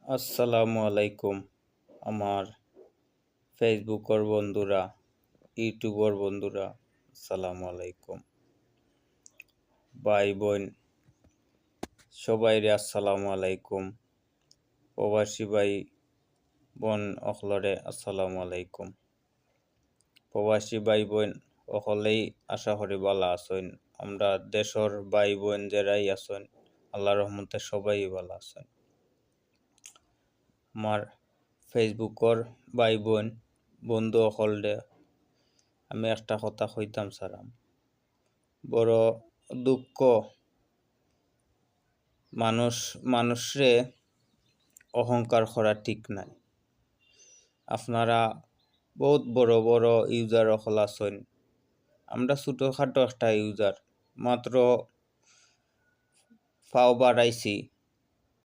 আসসালামু আলাইকুম আমার ফেসবুকর বন্ধুরা, ইউটিউবর বন্ধুরা, আসসালামু আলাইকুম। ভাই বোন সবাইরে আসসালামু আলাইকুম। প্রবাসী ভাই বোন অখলরে আসসালামু আলাইকুম। প্রবাসী ভাই বোন অকলেই আশা করি ভালো আছেন। আমরা দেশর ভাই বোন যারাই আছেন আল্লাহর রহমতে সবাই ভালো আছেন। আমার ফেসবুকর ভাই বোন বন্ধু অকলরে আমি একটা কথা কইতাম সারাম, বড় দুঃখ মানুষরে অহংকার করা ঠিক নাই। আপনারা বহুত বড় বড় ইউজার অকল আছেন, আমরা ছোটখাটো একটা ইউজার, মাত্র ফাও বাড়াইছি